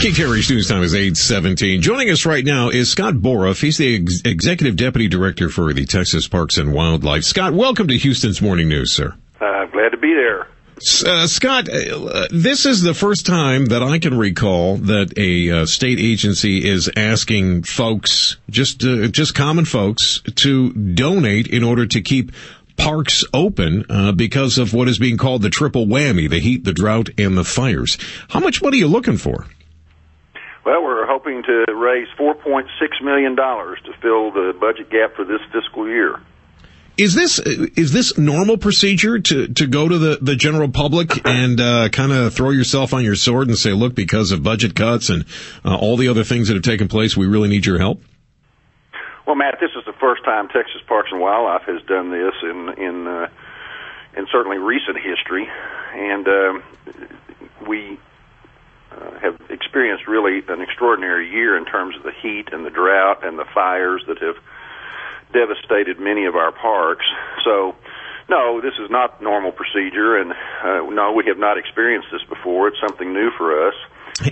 KTRH'S News Time is 8:17. Joining us right now is Scott Boruff. He's the Executive Deputy Director for the Texas Parks and Wildlife. Scott, welcome to Houston's Morning News, sir. Glad to be there. Scott, this is the first time that I can recall that a state agency is asking folks, just common folks, to donate in order to keep parks open because of what is being called the triple whammy, the heat, the drought, and the fires. How much money are you looking for? Well, we're hoping to raise $4.6 million to fill the budget gap for this fiscal year. Is this normal procedure to go to the general public and kind of throw yourself on your sword and say, look, because of budget cuts and all the other things that have taken place, we really need your help? Well, Matt, this is the first time Texas Parks and Wildlife has done this in certainly recent history, and we have experienced really an extraordinary year in terms of the heat and the drought and the fires that have devastated many of our parks. So, no, this is not normal procedure, and no, we have not experienced this before. It's something new for us.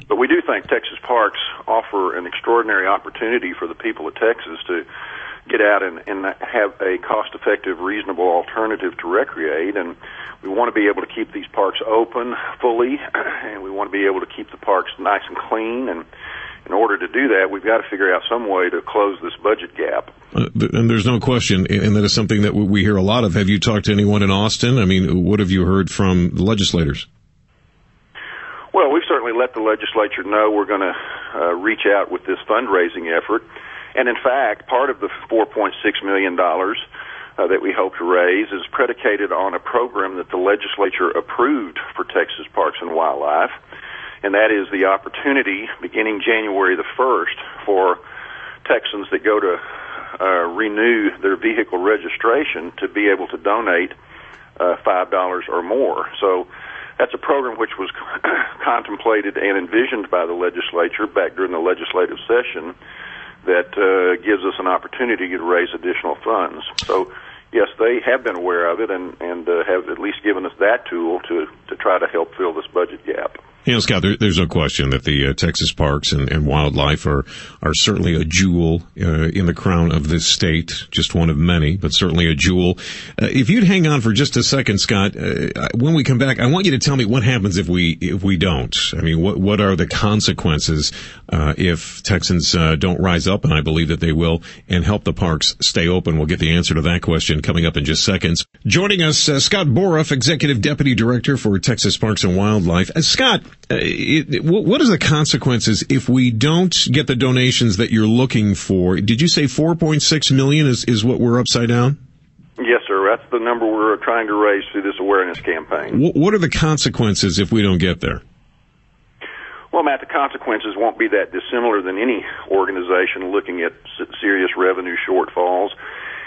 But we do think Texas parks offer an extraordinary opportunity for the people of Texas to get out and have a cost-effective, reasonable alternative to recreate. And we want to be able to keep these parks open fully, and we want to be able to keep the parks nice and clean. And in order to do that, we've got to figure out some way to close this budget gap. And there's no question, and that is something that we hear a lot of. Have you talked to anyone in Austin? I mean, what have you heard from the legislators? Well, we've certainly let the legislature know we're going to reach out with this fundraising effort. And in fact, part of the $4.6 million that we hope to raise is predicated on a program that the legislature approved for Texas Parks and Wildlife. And that is the opportunity, beginning January the 1st, for Texans that go to renew their vehicle registration to be able to donate $5 or more. So that's a program which was contemplated and envisioned by the legislature back during the legislative session that gives us an opportunity to raise additional funds. So, yes, they have been aware of it and have at least given us that tool to try to help fill this budget gap. You know, Scott, there's no question that the Texas Parks and Wildlife are certainly a jewel in the crown of this state, just one of many, but certainly a jewel. If you'd hang on for just a second, Scott, when we come back, I want you to tell me what happens if we don't. I mean, what are the consequences if Texans don't rise up, and I believe that they will, and help the parks stay open? We'll get the answer to that question coming up in just seconds. Joining us, Scott Boruff, Executive Deputy Director for Texas Parks and Wildlife. Scott, what are the consequences if we don't get the donations that you're looking for? Did you say $4.6 million is what we're upside down? Yes, sir. That's the number we're trying to raise through this awareness campaign. What are the consequences if we don't get there? Well, Matt, the consequences won't be that dissimilar than any organization looking at serious revenue shortfalls.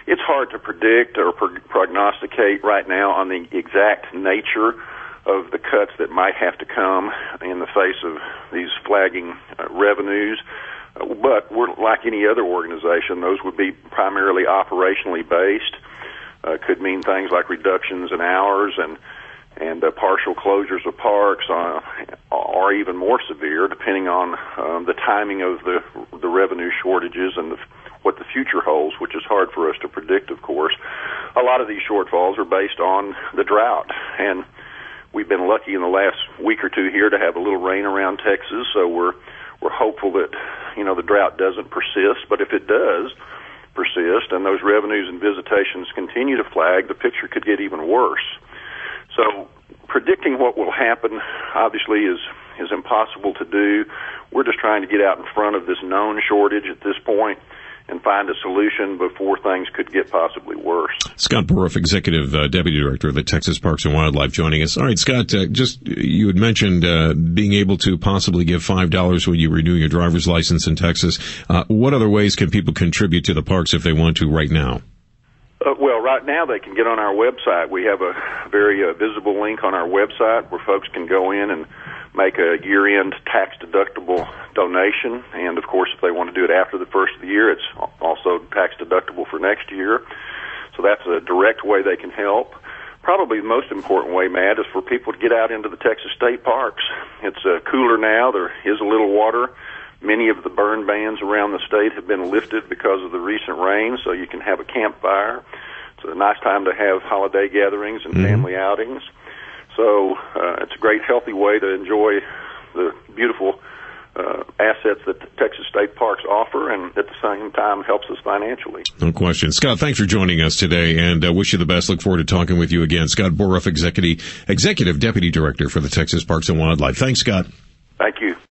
It's hard to predict or prognosticate right now on the exact nature of the cuts that might have to come in the face of these flagging revenues. But we're like any other organization. Those would be primarily operationally based. Could mean things like reductions in hours and partial closures of parks, or even more severe, depending on the timing of the revenue shortages and what the future holds, which is hard for us to predict, of course. A lot of these shortfalls are based on the drought, and we've been lucky in the last week or two here to have a little rain around Texas, so we're hopeful that the drought doesn't persist. But if it does persist and those revenues and visitations continue to flag, the picture could get even worse. So predicting what will happen obviously is impossible to do. We're just trying to get out in front of this known shortage at this point and find a solution before things could get possibly worse. Scott Boruff, Executive Deputy Director of the Texas Parks and Wildlife, joining us. All right, Scott, you had mentioned being able to possibly give $5 when you renew your driver's license in Texas. What other ways can people contribute to the parks if they want to right now? Well, right now they can get on our website. We have a very visible link on our website where folks can go in and make a year-end tax-deductible donation. And, of course, if they want to do it after the first of the year, it's also tax-deductible for next year. So that's a direct way they can help. probably the most important way, Matt, is for people to get out into the Texas state parks. It's cooler now. There is a little water. Many of the burn bans around the state have been lifted because of the recent rain, so you can have a campfire. It's a nice time to have holiday gatherings and family outings. So it's a great, healthy way to enjoy the beautiful assets that the Texas state parks offer, and at the same time helps us financially. No question. Scott, thanks for joining us today, and wish you the best. Look forward to talking with you again. Scott Boruff, Executive Deputy Director for the Texas Parks and Wildlife. Thanks, Scott. Thank you.